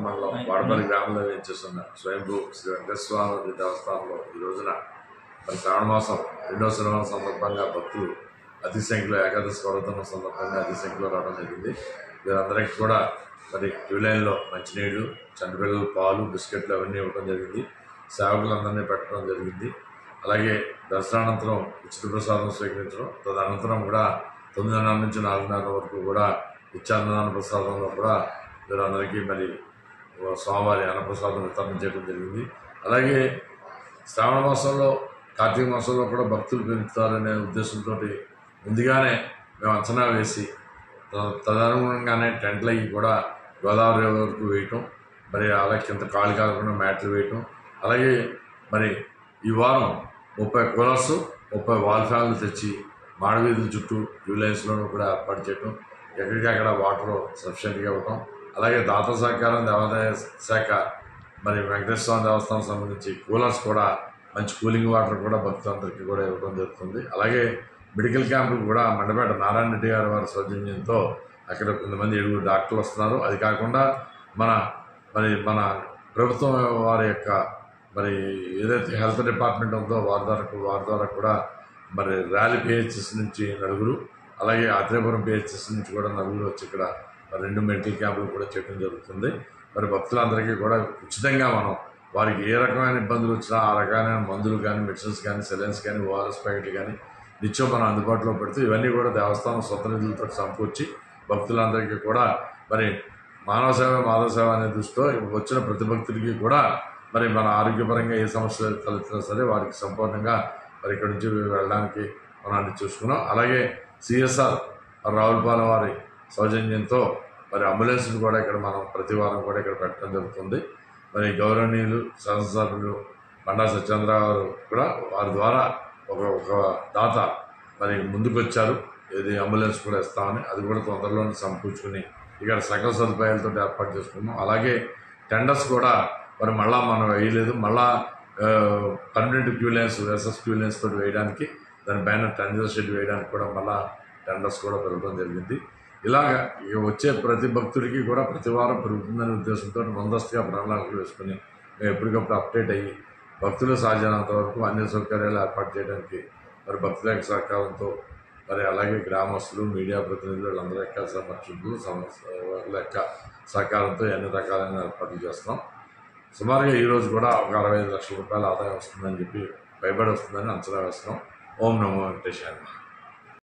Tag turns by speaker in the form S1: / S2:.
S1: మండలం వాడపల్లి గ్రామంలో వేయించేస్తున్న స్వయంభూ శ్రీ వెంకటేశ్వర స్వామి దేవస్థానంలో ఈ రోజున మరి శ్రావణ మాసం 2వ శనివారం సందర్భంగా భక్తులు అతి సంఖ్యలో ఏకాదశి పర్వతం సందర్భంగా అతి సంఖ్యలో రావడం జరిగింది. వీరందరికీ కూడా మరి క్యూ లైన్లో మంచినీళ్ళు, చంటిపిల్లలు, పాలు, బిస్కెట్లు అవన్నీ ఇవ్వడం జరిగింది. సేవకులందరినీ పెట్టడం జరిగింది. అలాగే దర్శనానంతరం ఉచిత ప్రసాదం స్వీకరించడం, తదనంతరం కూడా 9:30 నుంచి 4:30 వరకు కూడా నిత్యాన్నదాన ప్రసాదంలో కూడా వీరందరికీ మరి స్వామివారి అన్నప్రసాదం వితరణ చేయడం జరిగింది. అలాగే శ్రావణ మాసంలో, కార్తీక మాసంలో కూడా భక్తులు పెరుగుతారనే ఉద్దేశంతో ముందుగానే మేము అంచనా వేసి తదనుగుణంగానే టెంట్లు అవి కూడా గోదావరి వరకు వేయటం, మరి అలాగే కింద కాళ్ళు కాకుండా మ్యాట్లు వేయటం, అలాగే మరి ఈ వారం 30 కూలర్స్, 30 వాల్ ఫ్యాన్లు తెచ్చి మాడవీధుల చుట్టూ క్యూ లైన్స్లోనూ కూడా ఏర్పాటు చేయటం, ఎక్కడికక్కడ వాటర్ సఫిషియెంట్గా ఇవ్వటం, అలాగే దాత సహకారం దేవాదాయ శాఖ మరి వెంకటేశ్వర స్వామి దేవస్థానం సంబంధించి కూలర్స్ కూడా మంచి కూలింగ్ వాటర్ కూడా భక్తులందరికీ కూడా ఇవ్వడం జరుగుతుంది. అలాగే మెడికల్ క్యాంపులు కూడా మండపేట నారాయణ రెడ్డి గారి వారి సౌజన్యంతో అక్కడ కొంతమంది 7 డాక్టర్లు వస్తున్నారు. అది కాకుండా మన ప్రభుత్వం వారి యొక్క మరి ఏదైతే హెల్త్ డిపార్ట్మెంట్ ఉందో వారి ద్వారా కూడా మరి ర్యాలీ పిహెచ్ఎస్ నుంచి 9, అలాగే ఆత్రేయపురం పిహెచ్ఎస్ నుంచి కూడా 9 వచ్చి ఇక్కడ మరి 2 మెడికల్ క్యాంపులు కూడా చేయడం జరుగుతుంది. మరి భక్తులందరికీ కూడా ఉచితంగా మనం వారికి ఏ రకమైన ఇబ్బందులు వచ్చినా ఆ రకమైన మందులు కానీ, మెడిసిన్స్ కానీ, సెలైన్స్ కానీ, ఓఆర్ఎస్ ప్యాకెట్లు కానీ నిత్యం మనం అందుబాటులో పెడుతూ ఇవన్నీ కూడా దేవస్థానం సొంత నిధులతో సమకూర్చి భక్తులందరికీ కూడా మరి మానవ సేవ మాధవ సేవ అనే దృష్టితో వచ్చిన ప్రతి భక్తుడికి కూడా మరి మన ఆరోగ్యపరంగా ఏ సమస్యలు తలెత్తినా సరే వారికి సంపూర్ణంగా మరి ఇక్కడి నుంచి వెళ్ళడానికి మనం అన్ని చూసుకున్నాం. అలాగే సిఎస్ఆర్ రావులపాలెం వారి సౌజన్యంతో మరి అంబులెన్స్ని కూడా ఇక్కడ మనం ప్రతి వారం కూడా ఇక్కడ పెట్టడం జరుగుతుంది. మరి గౌరవనీయులు శాసనసభ్యులు బండా సత్యేంద్ర గారు కూడా వారి ద్వారా ఒక దాత మరి ముందుకు వచ్చారు, ఇది అంబులెన్స్ కూడా ఇస్తామని. అది కూడా తొందరలోనే సమకూర్చుకుని ఇక్కడ సకల సదుపాయాలతో ఏర్పాటు చేసుకున్నాం. అలాగే టెండర్స్ కూడా మరి మళ్ళీ మనం వేయలేదు, మళ్ళా permanent queue lines SS queue lines తోటి వేయడానికి, దాని పైన టెండర్ షెడ్ వేయడానికి కూడా మళ్ళీ టెండర్స్ కూడా పెరగడం జరిగింది. ఇలాగ వచ్చే ప్రతి భక్తుడికి కూడా ప్రతి వారం పెరుగుతుందనే ఉద్దేశంతో ముందస్తుగా ప్రణాళికలు వేసుకుని మేము ఎప్పటికప్పుడు అప్డేట్ అయ్యి భక్తులు సాధ్యమైనంత వరకు అన్ని సౌకర్యాలు ఏర్పాటు చేయడానికి మరి భక్తుల యొక్క సహకారంతో మరి అలాగే గ్రామస్తులు, మీడియా ప్రతినిధులు వీళ్ళందరి యొక్క సమక్షంలో వాళ్ళ యొక్క సహకారంతో అన్ని రకాలైన ఏర్పాట్లు చేస్తున్నాం. సుమారుగా ఈరోజు కూడా ఒక 65 లక్షల రూపాయల ఆదాయం వస్తుందని చెప్పి భయపడి వస్తుందని అంచనా వేస్తున్నాం. ఓం నమో వెంకటేశాయ.